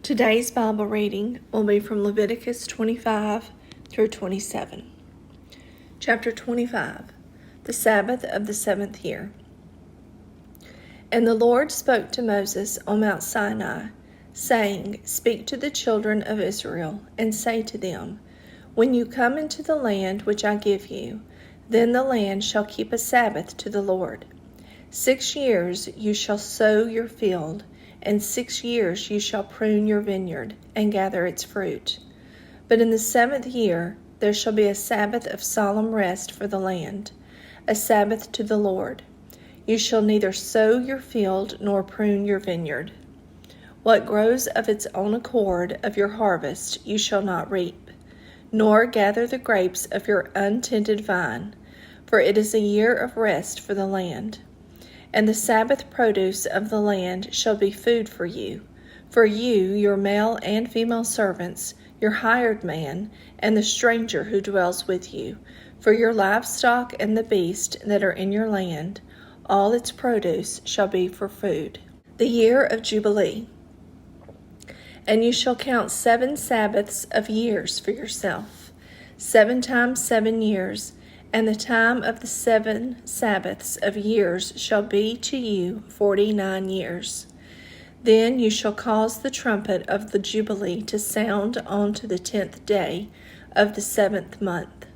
Today's Bible reading will be from Leviticus 25 through 27. Chapter 25, the Sabbath of the seventh year. And the Lord spoke to Moses on Mount Sinai, saying, Speak to the children of Israel, and say to them, When you come into the land which I give you, then the land shall keep a Sabbath to the Lord. 6 years you shall sow your field, and 6 years you shall prune your vineyard, and gather its fruit. But in the 7th year there shall be a Sabbath of solemn rest for the land, a Sabbath to the Lord. You shall neither sow your field nor prune your vineyard. What grows of its own accord of your harvest you shall not reap, nor gather the grapes of your untended vine, for it is a year of rest for the land. And the Sabbath produce of the land shall be food for you, your male and female servants, your hired man, and the stranger who dwells with you, for your livestock and the beast that are in your land, all its produce shall be for food. The year of Jubilee. And you shall count 7 Sabbaths of years for yourself, 7 times 7 years, and the time of the 7 Sabbaths of years shall be to you 49 years. Then you shall cause the trumpet of the Jubilee to sound on to the 10th day of the 7th month.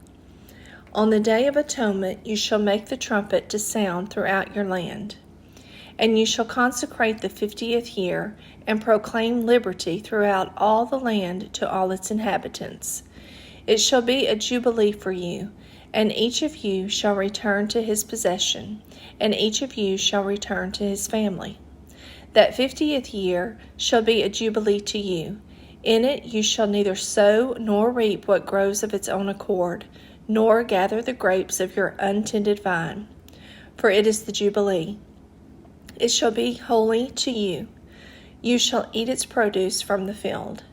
On the Day of Atonement you shall make the trumpet to sound throughout your land. And you shall consecrate the 50th year, and proclaim liberty throughout all the land to all its inhabitants. It shall be a jubilee for you, and each of you shall return to his possession, and each of you shall return to his family. That 50th year shall be a jubilee to you. In it you shall neither sow nor reap what grows of its own accord, nor gather the grapes of your untended vine, for it is the jubilee. It shall be holy to you. You shall eat its produce from the field.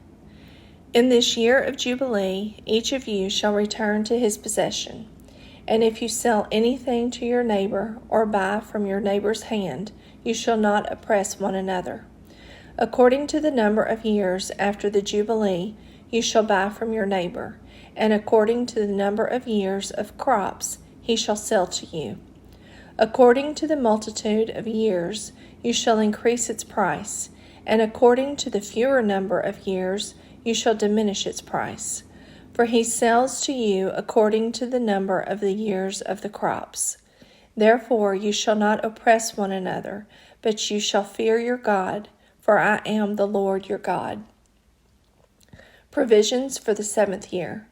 In this year of Jubilee, each of you shall return to his possession. And if you sell anything to your neighbor or buy from your neighbor's hand, you shall not oppress one another. According to the number of years after the Jubilee, you shall buy from your neighbor, and according to the number of years of crops, he shall sell to you. According to the multitude of years, you shall increase its price, and according to the fewer number of years, you shall diminish its price. For he sells to you according to the number of the years of the crops. Therefore you shall not oppress one another, but you shall fear your God, for I am the Lord your God. Provisions for the 7th year.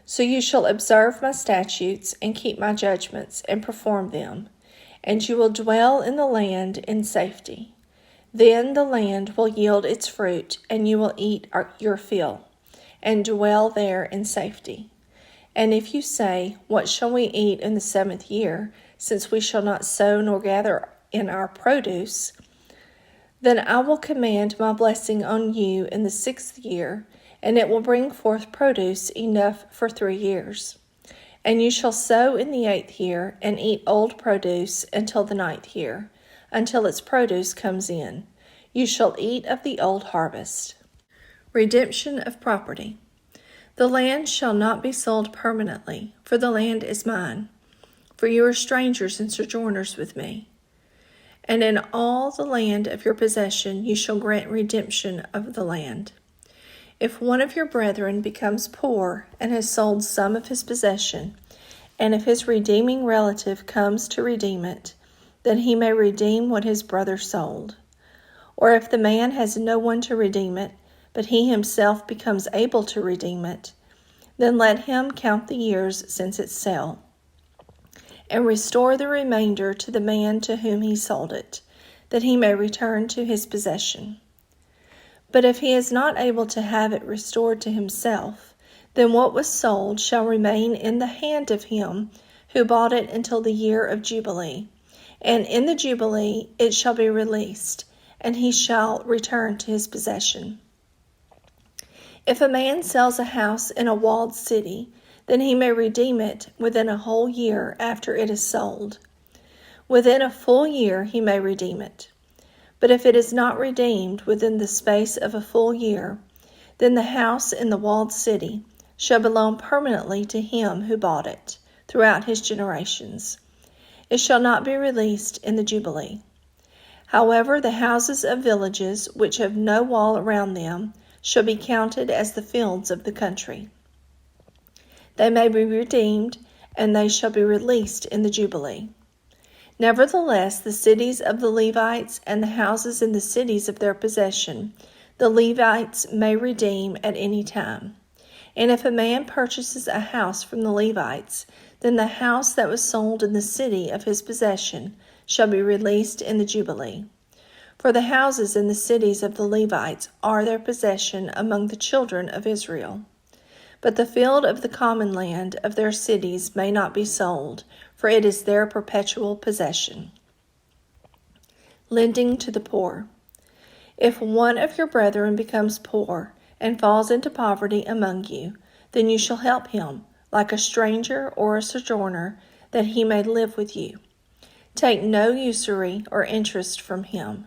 So you shall observe my statutes and keep my judgments and perform them, and you will dwell in the land in safety. Then the land will yield its fruit, and you will eat your fill, and dwell there in safety. And if you say, What shall we eat in the 7th year, since we shall not sow nor gather in our produce? Then I will command my blessing on you in the 6th year, and it will bring forth produce enough for 3 years. And you shall sow in the 8th year, and eat old produce until the 9th year, until its produce comes in. You shall eat of the old harvest. Redemption of property. The land shall not be sold permanently, for the land is mine. For you are strangers and sojourners with me. And in all the land of your possession you shall grant redemption of the land. If one of your brethren becomes poor and has sold some of his possession, and if his redeeming relative comes to redeem it, then he may redeem what his brother sold. Or if the man has no one to redeem it, but he himself becomes able to redeem it, then let him count the years since its sale, and restore the remainder to the man to whom he sold it, that he may return to his possession. But if he is not able to have it restored to himself, then what was sold shall remain in the hand of him who bought it until the year of Jubilee, and in the Jubilee it shall be released, and he shall return to his possession. If a man sells a house in a walled city, then he may redeem it within a whole year after it is sold. Within a full year he may redeem it. But if it is not redeemed within the space of a full year, then the house in the walled city shall belong permanently to him who bought it throughout his generations. It shall not be released in the Jubilee. However, the houses of villages which have no wall around them shall be counted as the fields of the country. They may be redeemed, and they shall be released in the Jubilee. Nevertheless, the cities of the Levites and the houses in the cities of their possession, the Levites may redeem at any time. And if a man purchases a house from the Levites, then the house that was sold in the city of his possession shall be released in the Jubilee. For the houses in the cities of the Levites are their possession among the children of Israel. But the field of the common land of their cities may not be sold, for it is their perpetual possession. Lending to the poor. If one of your brethren becomes poor and falls into poverty among you, then you shall help him, like a stranger or a sojourner, that he may live with you. Take no usury or interest from him,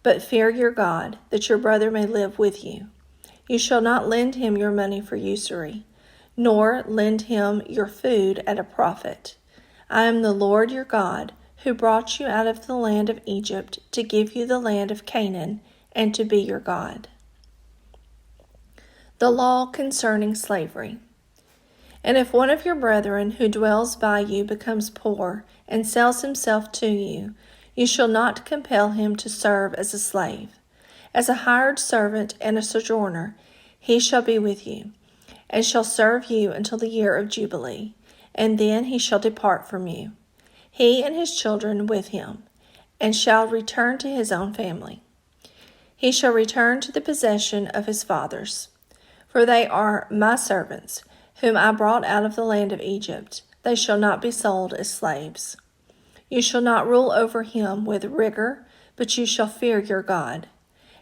but fear your God, that your brother may live with you. You shall not lend him your money for usury, nor lend him your food at a profit. I am the Lord your God, who brought you out of the land of Egypt to give you the land of Canaan and to be your God. The law concerning slavery. And if one of your brethren who dwells by you becomes poor and sells himself to you, you shall not compel him to serve as a slave. As a hired servant and a sojourner, he shall be with you, and shall serve you until the year of Jubilee, and then he shall depart from you, he and his children with him, and shall return to his own family. He shall return to the possession of his fathers, for they are my servants, whom I brought out of the land of Egypt. They shall not be sold as slaves. You shall not rule over him with rigor, but you shall fear your God.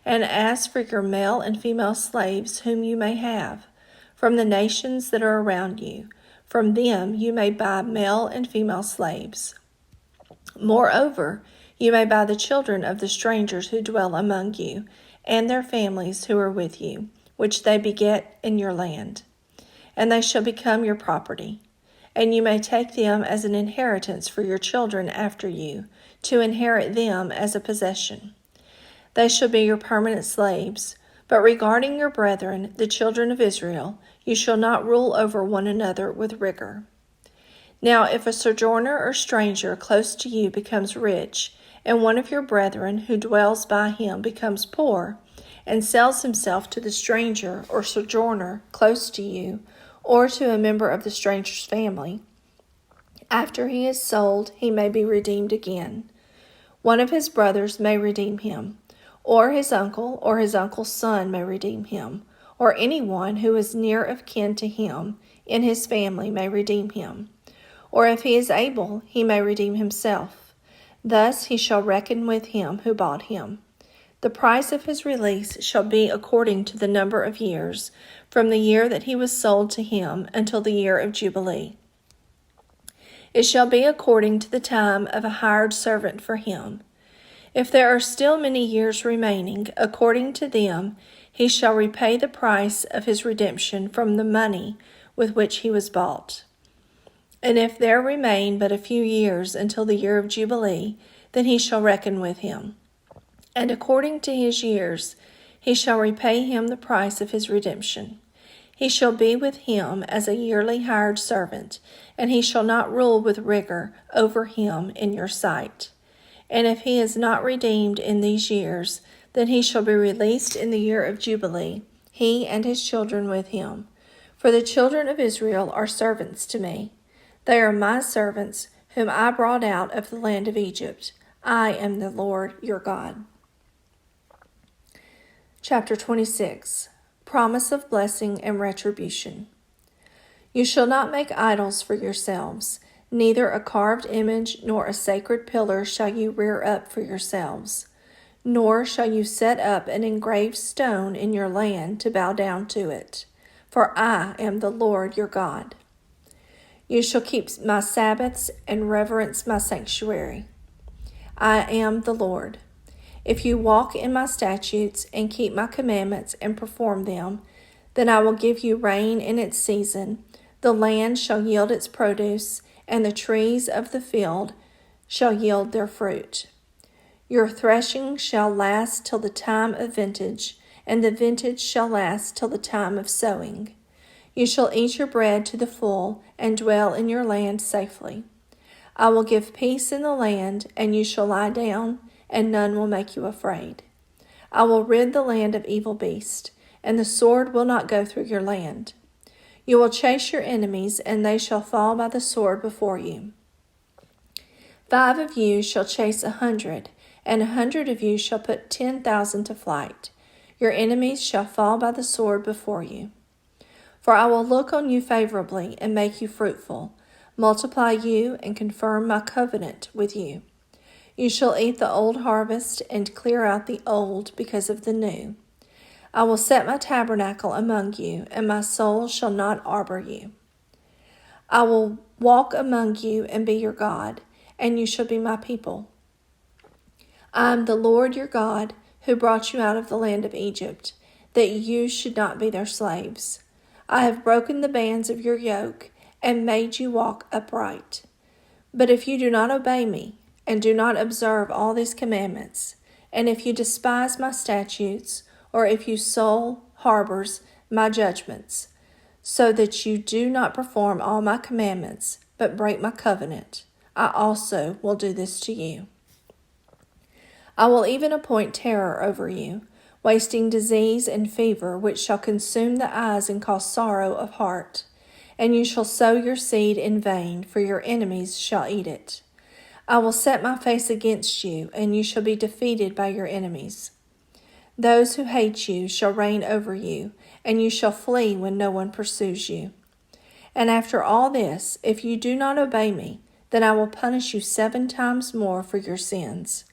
And as for your male and female slaves whom you may have, from the nations that are around you, from them you may buy male and female slaves. Moreover, you may buy the children of the strangers who dwell among you, and their families who are with you, which they beget in your land. And they shall become your property. And you may take them as an inheritance for your children after you, to inherit them as a possession. They shall be your permanent slaves. But regarding your brethren, the children of Israel, you shall not rule over one another with rigor. Now if a sojourner or stranger close to you becomes rich, and one of your brethren who dwells by him becomes poor, and sells himself to the stranger or sojourner close to you, or to a member of the stranger's family, after he is sold, he may be redeemed again. One of his brothers may redeem him, or his uncle's son may redeem him, or anyone who is near of kin to him in his family may redeem him. Or if he is able, he may redeem himself. Thus he shall reckon with him who bought him. The price of his release shall be according to the number of years, from the year that he was sold to him until the year of Jubilee. It shall be according to the time of a hired servant for him. If there are still many years remaining, according to them, he shall repay the price of his redemption from the money with which he was bought. And if there remain but a few years until the year of Jubilee, then he shall reckon with him. And according to his years, he shall repay him the price of his redemption. He shall be with him as a yearly hired servant, and he shall not rule with rigor over him in your sight. And if he is not redeemed in these years, then he shall be released in the year of Jubilee, he and his children with him. For the children of Israel are servants to me. They are my servants, whom I brought out of the land of Egypt. I am the Lord your God. Chapter 26. Promise of blessing and retribution. You shall not make idols for yourselves, neither a carved image nor a sacred pillar shall you rear up for yourselves, nor shall you set up an engraved stone in your land to bow down to it, for I am the Lord your God. You shall keep my Sabbaths and reverence my sanctuary. I am the Lord. If you walk in my statutes and keep my commandments and perform them, then I will give you rain in its season. The land shall yield its produce, and the trees of the field shall yield their fruit. Your threshing shall last till the time of vintage, and the vintage shall last till the time of sowing. You shall eat your bread to the full, and dwell in your land safely. I will give peace in the land, and you shall lie down, and none will make you afraid. I will rid the land of evil beasts, and the sword will not go through your land. You will chase your enemies, and they shall fall by the sword before you. 5 of you shall chase 100, and 100 of you shall put 10,000 to flight. Your enemies shall fall by the sword before you. For I will look on you favorably and make you fruitful, multiply you and confirm my covenant with you. You shall eat the old harvest and clear out the old because of the new. I will set my tabernacle among you, and my soul shall not arbor you. I will walk among you and be your God, and you shall be my people. I am the Lord your God, who brought you out of the land of Egypt, that you should not be their slaves. I have broken the bands of your yoke and made you walk upright. But if you do not obey me, and do not observe all these commandments, and if you despise my statutes, or if your soul harbors my judgments, so that you do not perform all my commandments, but break my covenant, I also will do this to you. I will even appoint terror over you, wasting disease and fever, which shall consume the eyes and cause sorrow of heart. And you shall sow your seed in vain, for your enemies shall eat it. I will set my face against you, and you shall be defeated by your enemies. Those who hate you shall reign over you, and you shall flee when no one pursues you. And after all this, if you do not obey me, then I will punish you 7 times more for your sins.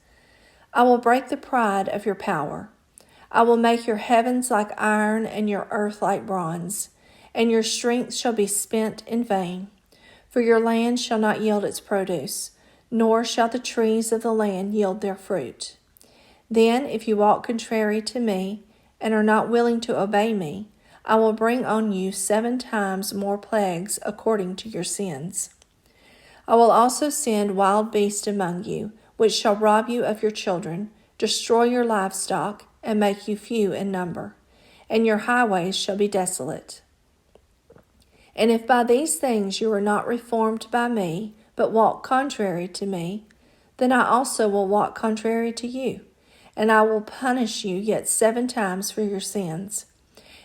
I will break the pride of your power. I will make your heavens like iron and your earth like bronze, and your strength shall be spent in vain. For your land shall not yield its produce, nor shall the trees of the land yield their fruit. Then, if you walk contrary to me, and are not willing to obey me, I will bring on you 7 times more plagues according to your sins. I will also send wild beasts among you, which shall rob you of your children, destroy your livestock, and make you few in number, and your highways shall be desolate. And if by these things you are not reformed by me, but walk contrary to me, then I also will walk contrary to you, and I will punish you yet 7 times for your sins.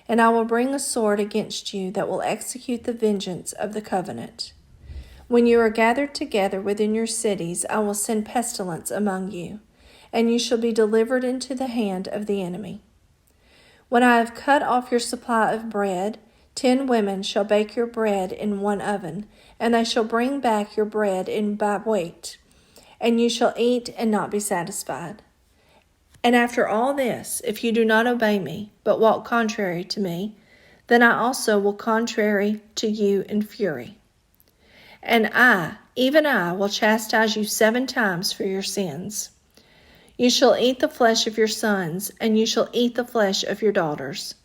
And I will bring a sword against you that will execute the vengeance of the covenant. When you are gathered together within your cities, I will send pestilence among you, and you shall be delivered into the hand of the enemy. When I have cut off your supply of bread, 10 women shall bake your bread in one oven, and they shall bring back your bread in by weight, and you shall eat and not be satisfied. And after all this, if you do not obey me, but walk contrary to me, then I also will contrary to you in fury. And I, even I, will chastise you 7 times for your sins. You shall eat the flesh of your sons, and you shall eat the flesh of your daughters.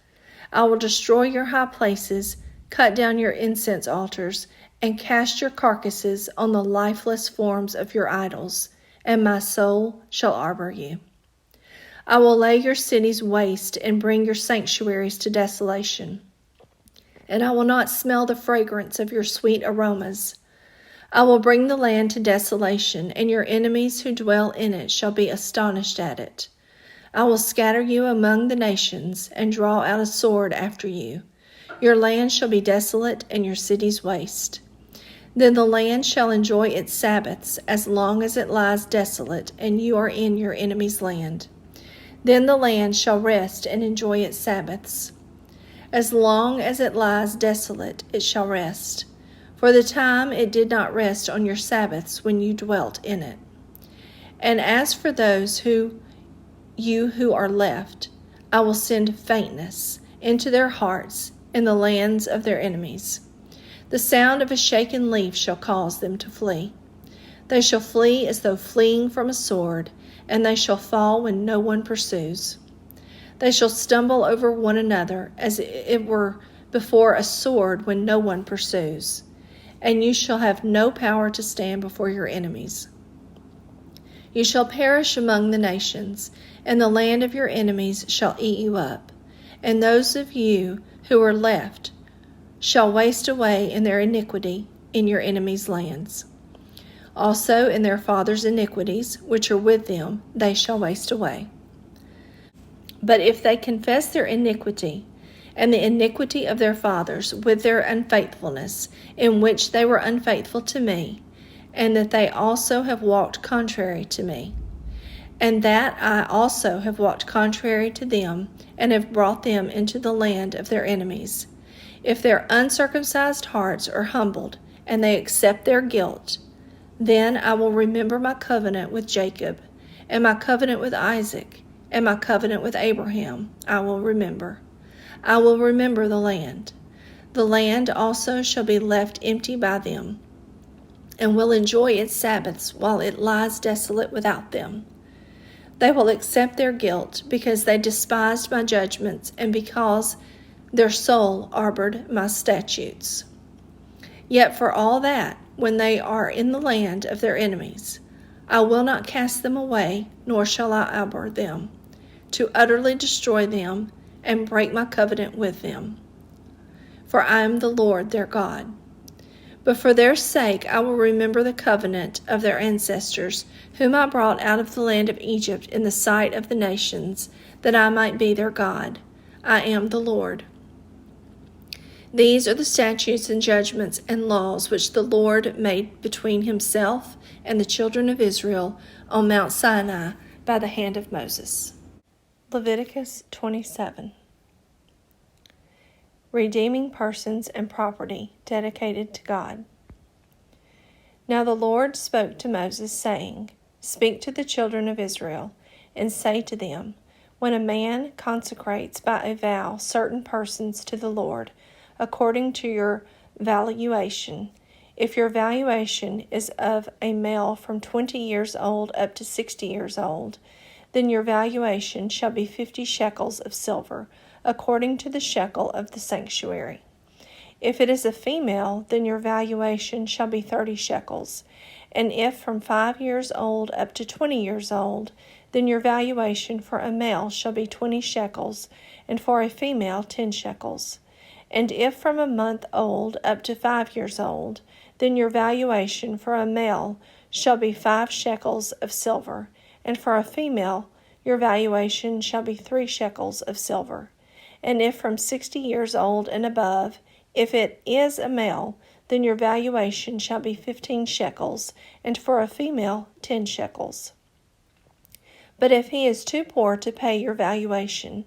I will destroy your high places, cut down your incense altars, and cast your carcasses on the lifeless forms of your idols, and my soul shall arbor you. I will lay your cities waste and bring your sanctuaries to desolation, and I will not smell the fragrance of your sweet aromas. I will bring the land to desolation, and your enemies who dwell in it shall be astonished at it. I will scatter you among the nations, and draw out a sword after you. Your land shall be desolate, and your cities waste. Then the land shall enjoy its Sabbaths as long as it lies desolate, and you are in your enemy's land. Then the land shall rest and enjoy its Sabbaths. As long as it lies desolate, it shall rest. For the time it did not rest on your Sabbaths when you dwelt in it. And as for those who are left, I will send faintness into their hearts in the lands of their enemies. The sound of a shaken leaf shall cause them to flee. They shall flee as though fleeing from a sword, and they shall fall when no one pursues. They shall stumble over one another as it were before a sword when no one pursues, and you shall have no power to stand before your enemies. You shall perish among the nations, and the land of your enemies shall eat you up, and those of you who are left shall waste away in their iniquity in your enemies' lands. Also in their fathers' iniquities, which are with them, they shall waste away. But if they confess their iniquity, and the iniquity of their fathers with their unfaithfulness, in which they were unfaithful to me, and that they also have walked contrary to me, and that I also have walked contrary to them, and have brought them into the land of their enemies. If their uncircumcised hearts are humbled, and they accept their guilt, then I will remember my covenant with Jacob, and my covenant with Isaac, and my covenant with Abraham I will remember. I will remember the land. The land also shall be left empty by them, and will enjoy its Sabbaths while it lies desolate without them. They will accept their guilt because they despised my judgments and because their soul harbored my statutes. Yet for all that, when they are in the land of their enemies, I will not cast them away, nor shall I abhor them, to utterly destroy them and break my covenant with them. For I am the Lord their God. But for their sake I will remember the covenant of their ancestors, whom I brought out of the land of Egypt in the sight of the nations, that I might be their God. I am the Lord. These are the statutes and judgments and laws which the Lord made between himself and the children of Israel on Mount Sinai by the hand of Moses. Leviticus 27. Redeeming persons and property dedicated to God. Now the Lord spoke to Moses, saying, Speak to the children of Israel, and say to them, When a man consecrates by a vow certain persons to the Lord, according to your valuation, if your valuation is of a male from 20 years old up to 60 years old, then your valuation shall be 50 shekels of silver, according to the shekel of the sanctuary. If it is a female, then your valuation shall be 30 shekels, and if from 5 years old up to 20 years old, then your valuation for a male shall be 20 shekels, and for a female 10 shekels. And if from a month old up to 5 years old, then your valuation for a male shall be 5 shekels of silver, and for a female your valuation shall be 3 shekels of silver. And if from 60 years old and above, if it is a male, then your valuation shall be 15 shekels, and for a female 10 shekels. But if he is too poor to pay your valuation,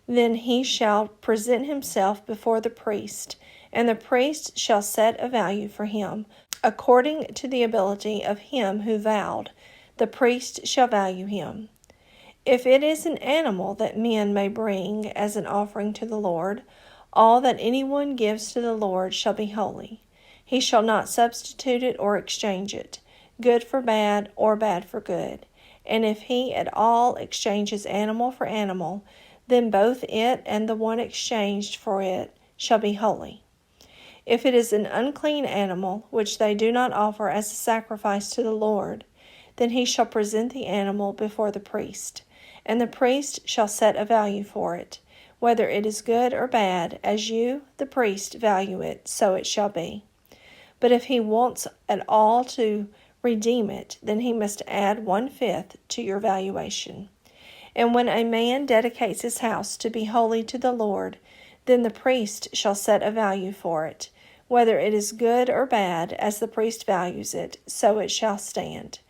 then he shall present himself before the priest, and the priest shall set a value for him, according to the ability of him who vowed. The priest shall value him. If it is an animal that men may bring as an offering to the Lord, all that anyone gives to the Lord shall be holy. He shall not substitute it or exchange it, good for bad or bad for good. And if he at all exchanges animal for animal, then both it and the one exchanged for it shall be holy. If it is an unclean animal, which they do not offer as a sacrifice to the Lord, then he shall present the animal before the priest, and the priest shall set a value for it, whether it is good or bad, as you, the priest, value it, so it shall be. But if he wants at all to redeem it, then he must add 1/5 to your valuation. And when a man dedicates his house to be holy to the Lord, then the priest shall set a value for it, whether it is good or bad, as the priest values it, so it shall stand.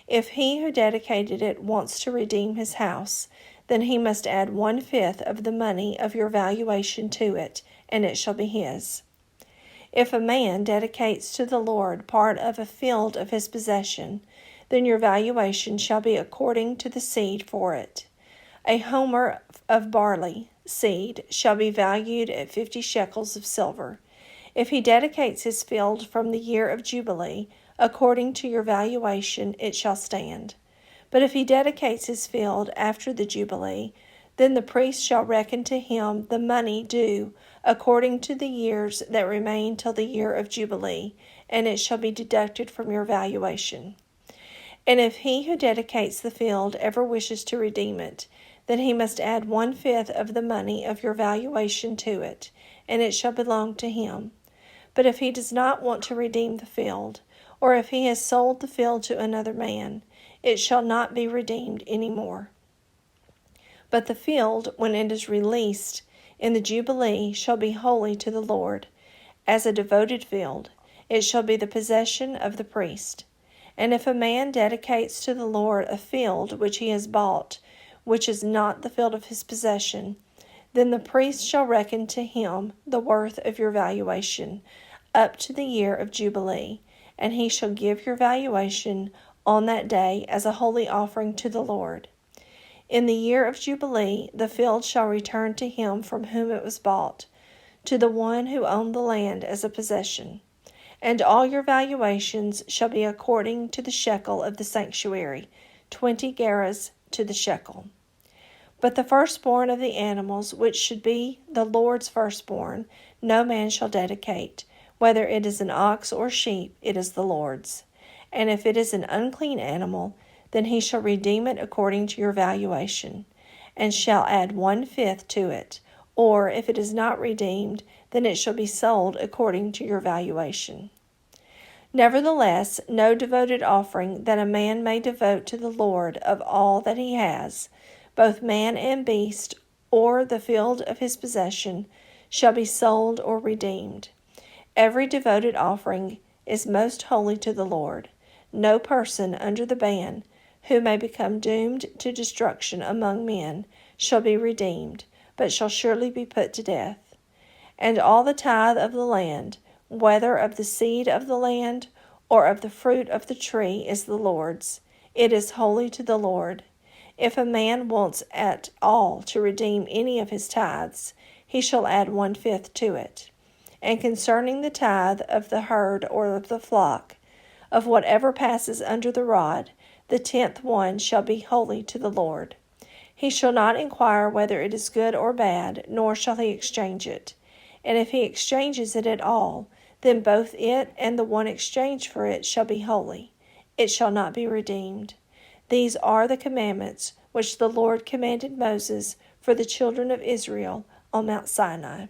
If he who dedicated it wants to redeem his house, then he must add 1/5 of the money of your valuation to it, and it shall be his. If a man dedicates to the Lord part of a field of his possession, then your valuation shall be according to the seed for it. A homer of barley seed shall be valued at 50 shekels of silver. If he dedicates his field from the year of Jubilee, according to your valuation it shall stand. But if he dedicates his field after the Jubilee, then the priest shall reckon to him the money due according to the years that remain till the year of Jubilee, and it shall be deducted from your valuation. And if he who dedicates the field ever wishes to redeem it, then he must add 1/5 of the money of your valuation to it, and it shall belong to him. But if he does not want to redeem the field, or if he has sold the field to another man, it shall not be redeemed any more. But the field, when it is released in the Jubilee, shall be holy to the Lord. As a devoted field, it shall be the possession of the priest. And if a man dedicates to the Lord a field which he has bought, which is not the field of his possession, then the priest shall reckon to him the worth of your valuation up to the year of Jubilee, and he shall give your valuation on that day as a holy offering to the Lord. In the year of Jubilee, the field shall return to him from whom it was bought, to the one who owned the land as a possession. And all your valuations shall be according to the shekel of the sanctuary, 20 gerahs to the shekel. But the firstborn of the animals, which should be the Lord's firstborn, no man shall dedicate. Whether it is an ox or sheep, it is the Lord's. And if it is an unclean animal, then he shall redeem it according to your valuation, and shall add 1/5 to it. Or if it is not redeemed, then it shall be sold according to your valuation. Nevertheless, no devoted offering that a man may devote to the Lord of all that he has, both man and beast, or the field of his possession, shall be sold or redeemed. Every devoted offering is most holy to the Lord. No person under the ban, who may become doomed to destruction among men, shall be redeemed, but shall surely be put to death. And all the tithe of the land, whether of the seed of the land or of the fruit of the tree, is the Lord's. It is holy to the Lord. If a man wants at all to redeem any of his tithes, he shall add 1/5 to it. And concerning the tithe of the herd or of the flock, of whatever passes under the rod, the 10th one shall be holy to the Lord. He shall not inquire whether it is good or bad, nor shall he exchange it. And if he exchanges it at all, then both it and the one exchanged for it shall be holy. It shall not be redeemed. These are the commandments which the Lord commanded Moses for the children of Israel on Mount Sinai.